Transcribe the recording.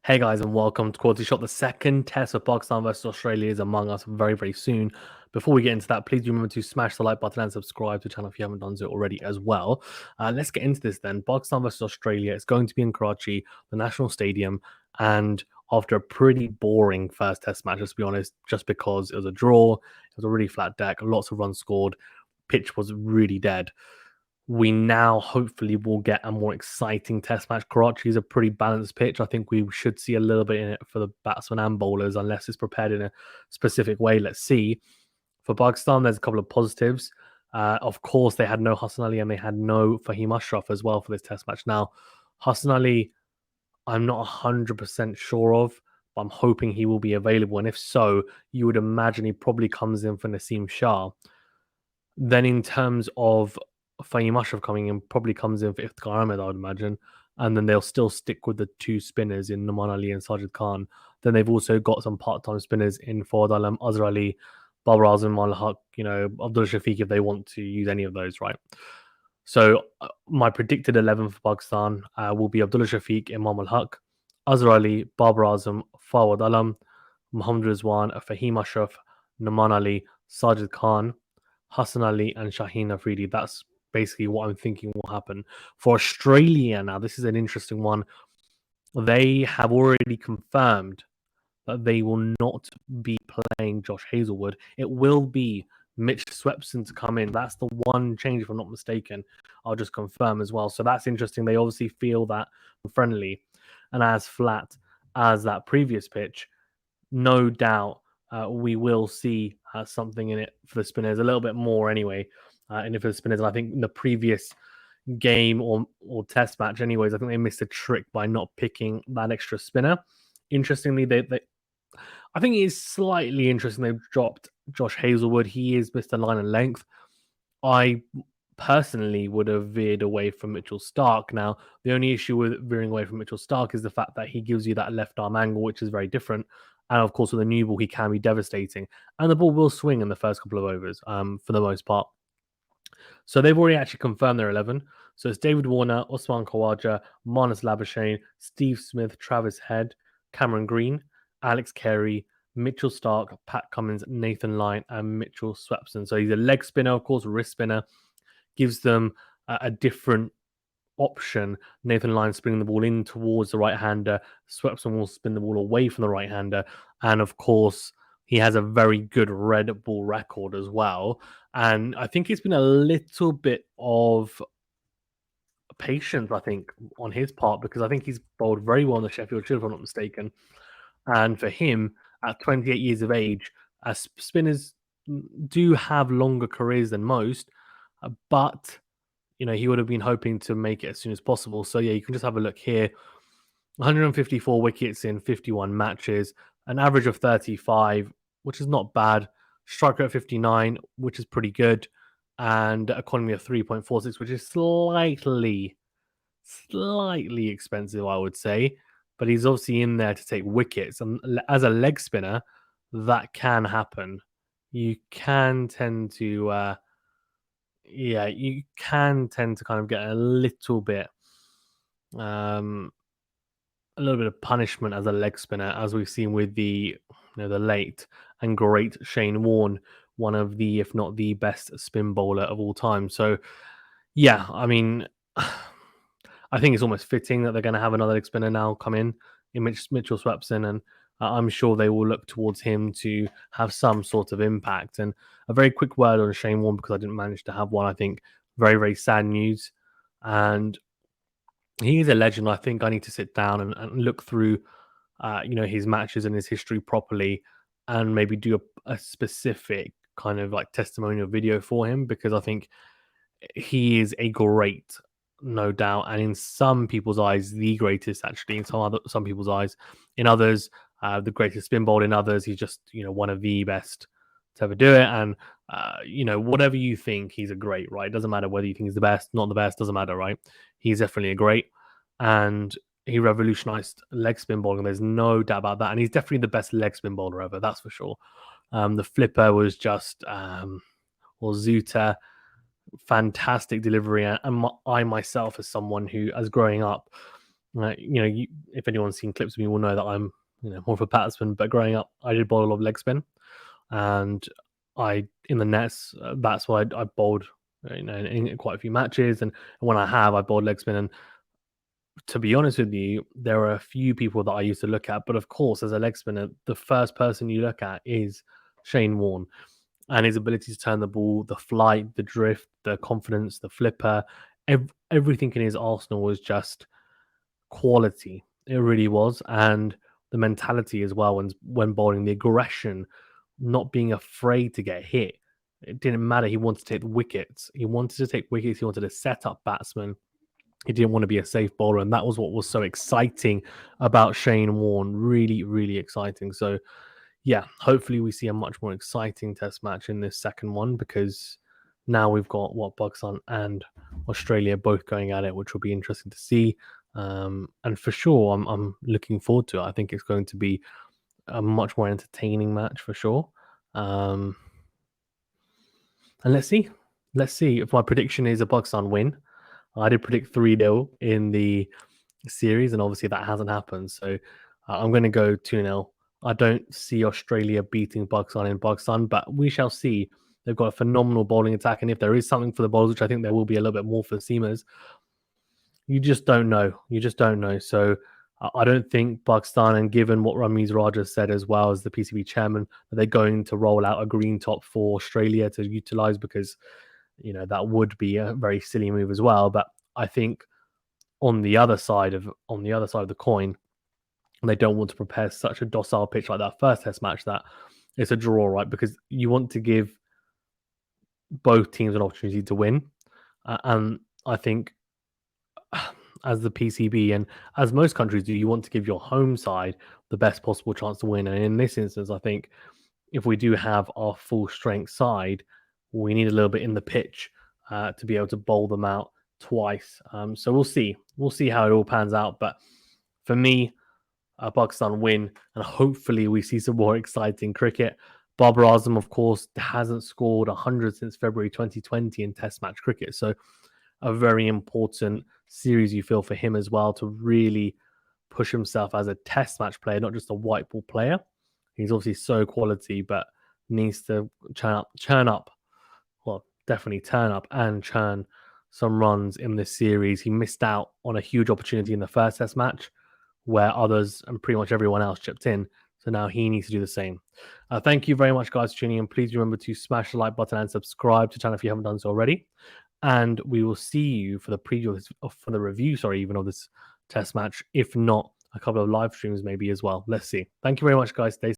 Hey guys, and welcome to QualityShot. The second test of Pakistan versus Australia is among us very, very soon. Before we get into that, please remember to smash the like button and subscribe to the channel if you haven't done so already as well. Let's get into this then. Pakistan versus Australia. It's going to be in Karachi, the national stadium, and after a pretty boring first test match, let's be honest, just because it was a draw, it was a really flat deck, lots of runs scored, pitch was really dead. We now hopefully will get a more exciting test match. Karachi is a pretty balanced pitch. I think we should see a little bit in it for the batsmen and bowlers, unless it's prepared in a specific way. Let's see. For Pakistan, there's a couple of positives. Of course, they had no Hasan Ali and they had no Faheem Ashraf as well for this test match. Now, Hasan Ali, I'm not 100% sure of, but I'm hoping he will be available. And if so, you would imagine he probably comes in for Naseem Shah. Then in terms of Faheem Ashraf coming in, probably comes in for Iftikhar Ahmed, I would imagine. And then they'll still stick with the two spinners in Naman Ali and Sajid Khan. Then they've also got some part-time spinners in Fawad Alam, Azhar Ali, Babar Azam, Al Haq, Abdul Shafiq if they want to use any of those, right? So my predicted 11 for Pakistan will be Abdullah Shafiq, Imam Al Haq, Azhar Ali, Babar Azam, Fawad Alam, Muhammad Rizwan, Faheem Ashraf, Naman Ali, Sajid Khan, Hasan Ali, and Shaheen Afridi. That's basically what I'm thinking will happen. For Australia now, this is an interesting one. They have already confirmed that they will not be playing Josh Hazelwood. It will be Mitch Swepson to come in. That's the one change, if I'm not mistaken. I'll just confirm as well. So that's interesting. They obviously feel that friendly and as flat as that previous pitch. No doubt we will see something in it for the spinners, a little bit more anyway, in it for the spinners. And I think in the previous game or test match, anyways, I think they missed a trick by not picking that extra spinner. Interestingly, I think it is slightly interesting they've dropped Josh Hazelwood. He is Mr. Line and Length. I personally would have veered away from Mitchell Stark. Now, the only issue with veering away from Mitchell Stark is the fact that he gives you that left arm angle, which is very different. And of course, with a new ball, he can be devastating. And the ball will swing in the first couple of overs for the most part. So they've already actually confirmed their 11. So it's David Warner, Usman Khawaja, Marnus Labuschagne, Steve Smith, Travis Head, Cameron Green, Alex Carey, Mitchell Stark, Pat Cummins, Nathan Lyon, and Mitchell Swepson. So he's a leg spinner, of course, wrist spinner. Gives them a different option. Nathan Lyon spinning the ball in towards the right-hander. Swepson will spin the ball away from the right-hander. And of course, he has a very good red ball record as well. And I think it's been a little bit of patience, I think, on his part, because I think he's bowled very well in the Sheffield Shield, if I'm not mistaken. And for him, at 28 years of age, spinners do have longer careers than most, but he would have been hoping to make it as soon as possible. So yeah, you can just have a look here. 154 wickets in 51 matches, an average of 35, which is not bad. Strike rate 59, which is pretty good, and economy of 3.46, which is slightly expensive, I would say. But he's obviously in there to take wickets, and as a leg spinner, that can happen. You can tend to, you can tend to kind of get a little bit of punishment as a leg spinner, as we've seen with the late and great Shane Warne, one of the, if not the best spin bowler of all time. So yeah, I mean, I think it's almost fitting that they're going to have another leg spinner now come in Mitchell Swepson, and I'm sure they will look towards him to have some sort of impact. And a very quick word on Shane Warne, because I didn't manage to have one. I think very, very sad news. And he is a legend. I think I need to sit down and look through, his matches and his history properly, and maybe do a specific kind of like testimonial video for him, because I think he is a great, no doubt, and in some people's eyes, the greatest. Actually, in some people's eyes, in others, the greatest spin bowler. In others, he's just one of the best to ever do it. And whatever you think, he's a great, right? It doesn't matter whether you think he's the best, not the best, doesn't matter, right? He's definitely a great, and he revolutionized leg spin bowling. There's no doubt about that, and he's definitely the best leg spin bowler ever. That's for sure. The flipper was just, or Zuta, fantastic delivery. And I myself, as someone who, as growing up, If anyone's seen clips of me, will know that I'm more of a batsman. But growing up, I did bowl a lot of leg spin, and I in the nets. That's why I bowled. In quite a few matches, and when I bowled leg spin. And to be honest with you, there are a few people that I used to look at, but of course, as a leg spinner, the first person you look at is Shane Warne and his ability to turn the ball, the flight, the drift, the confidence, the flipper, everything in his arsenal was just quality. It really was, and the mentality as well when bowling, the aggression, not being afraid to get hit. It didn't matter. He wanted to take wickets. He wanted to take wickets. He wanted to set up batsmen. He didn't want to be a safe bowler, and that was what was so exciting about Shane Warne. Really, really exciting. So, yeah, hopefully we see a much more exciting Test match in this second one, because now we've got Pakistan and Australia both going at it, which will be interesting to see. And for sure, I'm looking forward to it. I think it's going to be a much more entertaining match for sure. And let's see. Let's see if my prediction is a Pakistan win. I did predict 3-0 in the series, and obviously that hasn't happened. So I'm going to go 2-0. I don't see Australia beating Pakistan in Pakistan, but we shall see. They've got a phenomenal bowling attack, and if there is something for the bowlers, which I think there will be a little bit more for the seamers, you just don't know. You just don't know. So I don't think Pakistan, and given what Ramiz Raja said as well as the PCB chairman, that they're going to roll out a green top for Australia to utilize, because that would be a very silly move as well. But I think on the other side of the coin, they don't want to prepare such a docile pitch like that first Test match that it's a draw, right? Because you want to give both teams an opportunity to win, and I think as the PCB and as most countries do, you want to give your home side the best possible chance to win. And in this instance, I think if we do have our full strength side, we need a little bit in the pitch to be able to bowl them out twice. So we'll see. We'll see how it all pans out. But for me, Pakistan win, and hopefully we see some more exciting cricket. Babar Azam, of course, hasn't scored 100 since February 2020 in Test match cricket. So a very important series, you feel, for him as well, to really push himself as a Test match player, not just a white ball player. He's obviously so quality, but needs to churn up. Well, definitely turn up and churn some runs in this series. He missed out on a huge opportunity in the first Test match, where others and pretty much everyone else chipped in. So now he needs to do the same. Thank you very much, guys, for tuning in. Please remember to smash the like button and subscribe to the channel if you haven't done so already. And we will see you for the review, even of this Test match. If not, a couple of live streams maybe as well. Let's see. Thank you very much, guys. Stay